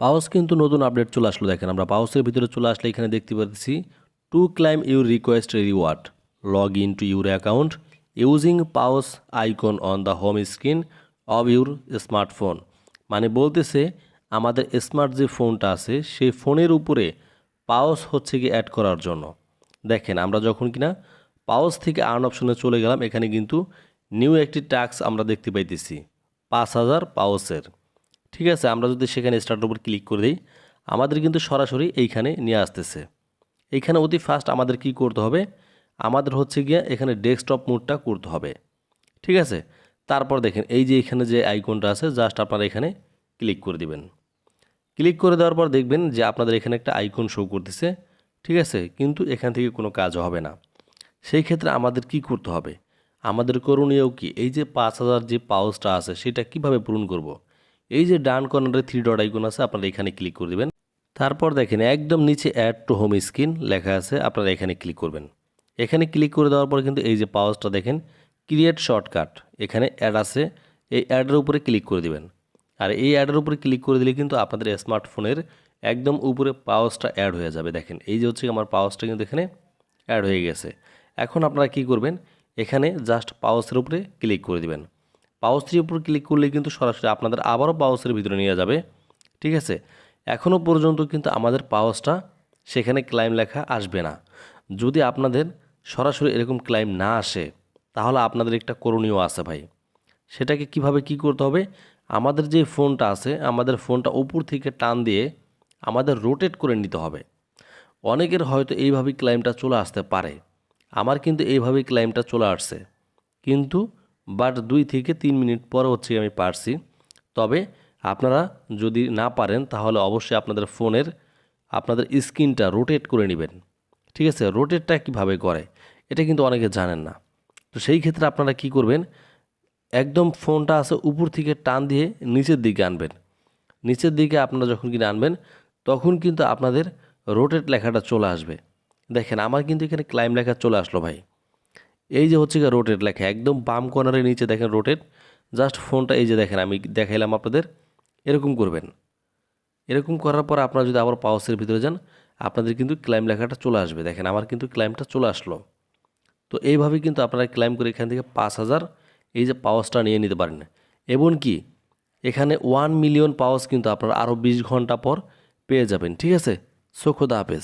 পাউস কিন্তু নতুন আপডেট চলে আসলো। দেখেন আমরা পাউসের ভিতরে চলে আসলে এখানে দেখতে পাচ্ছি to claim your request reward log in to your account using pause icon on the home screen of your smartphone. মানে বলতেছে আমাদের স্মার্ট যে ফোনটা আছে সেই ফোনের উপরে পাউস হচ্ছে কি অ্যাড করার জন্য। দেখেন আমরা যখন কিনা পাউস থেকে আর্ন অপশনে চলে গেলাম, এখানে কিন্তু নিউ একটি টাস্ক আমরা দেখতে পাইতেছি 5000 পাউসের। ঠিক আছে, আমরা যদি সেখানে স্টার্টের উপর ক্লিক করে দিই আমাদের কিন্তু সরাসরি এইখানে নিয়ে আসতেছে। এইখানে অতি ফার্স্ট আমাদের কি করতে হবে, আমাদের হচ্ছে গিয়ে এখানে ডেস্কটপ মোডটা করতে হবে। ঠিক আছে, তারপর দেখেন এই যে এখানে যে আইকনটা আছে জাস্ট আপনারা এখানে ক্লিক করে দিবেন। ক্লিক করে দেওয়ার পর দেখবেন যে আপনাদের এখানে একটা আইকন শো করতেছে। ঠিক আছে, কিন্তু এখান থেকে কোনো কাজ হবে না। সেই ক্ষেত্রে আমাদের কি করতে হবে, আমাদের করণীয় কি, এই যে 5000 যে পাউচটা আছে সেটা কিভাবে পূরণ করব। এই যে ডান কর্নারে 3 ডট আইকন আছে আপনারা এখানে ক্লিক করে দিবেন। তারপর দেখেন একদম নিচে অ্যাড টু হোম স্ক্রিন লেখা আছে, আপনারা এখানে ক্লিক করবেন। এখানে ক্লিক করে দেওয়ার পর কিন্তু এই যে পাউচটা দেখেন ক্রিয়েট শর্টকাট এখানে অ্যাড আছে, এই অ্যাডের উপরে ক্লিক করে দিবেন। আর এই অ্যাডের উপরে ক্লিক করে দিলে কিন্তু আপনাদের স্মার্টফোনের একদম উপরে পাউচটা অ্যাড হয়ে যাবে। দেখেন এই যে হচ্ছে আমার পাউচটা কিন্তু এখানে অ্যাড হয়ে গেছে। এখন আপনারা কি করবেন, এখানে জাস্ট পাউচের উপরে ক্লিক করে দিবেন। পাউচের উপর ক্লিক করলে কিন্তু সরাসরি আপনাদের আবারও পাউচের ভিতরে নিয়ে যাবে। ঠিক আছে, এখনও পর্যন্ত কিন্তু আমাদের পাউচটা সেখানে ক্লাইম লেখা আসবে না। যদি আপনাদের সরাসরি এরকম ক্লাইম না আসে তাহলে আপনাদের একটা করণীয় আছে ভাই। সেটাকে কিভাবে কি করতে হবে, আমাদের যে ফোনটা আছে আমাদের ফোনটা উপর থেকে টান দিয়ে আমাদের রোটেট করে নিতে হবে। অনেকের হয়তো এইভাবেই ক্লাইমটা চলে আসতে পারে, আমার কিন্তু এইভাবেই ক্লাইমটা চলে আসছে, কিন্তু বাট 2 থেকে 3 মিনিট পরে হচ্ছে আমি পারছি। তবে আপনারা যদি না পারেন তাহলে অবশ্যই আপনাদের ফোনের আপনাদের স্ক্রিনটা রোটেট করে নেবেন। ঠিক আছে, রোটেটটা কিভাবে করে এটা কিন্তু অনেকে জানেন না। তো সেই ক্ষেত্রে আপনারা কি করবেন, একদম ফোনটা আছে উপর থেকে টান দিয়ে নিচের দিকে আনবেন। নিচের দিকে আপনারা যখন কিনে আনবেন তখন কিন্তু আপনাদের রোটেট লেখাটা চলে আসবে। দেখেন আমার কিন্তু এখানে ক্লাইম লেখা চলে আসলো ভাই। এই যে হচ্ছে গিয়ে রোটেট লেখা একদম বাম কর্নারের নিচে দেখেন রোটেট। জাস্ট ফোনটা এই যে দেখেন আমি দেখাইলাম আপনাদের, এরকম করবেন। এরকম করার পর আপনারা যদি আবার পাউসের ভিতরে যান আপনাদের কিন্তু ক্লাইম লেখাটা চলে আসবে। দেখেন আমার কিন্তু ক্লাইমটা চলে আসলো। তো এইভাবে কিন্তু আপনারা ক্লাইম করে এখান থেকে 5000 এই যে পাউচটা নিয়ে নিতে পারেন। এবং কি এখানে 1 মিলিয়ন পাউচ কিন্তু আপনারা আরও 20 ঘন্টা পর পেয়ে যাবেন। ঠিক আছে, সো খোদা হাফেজ।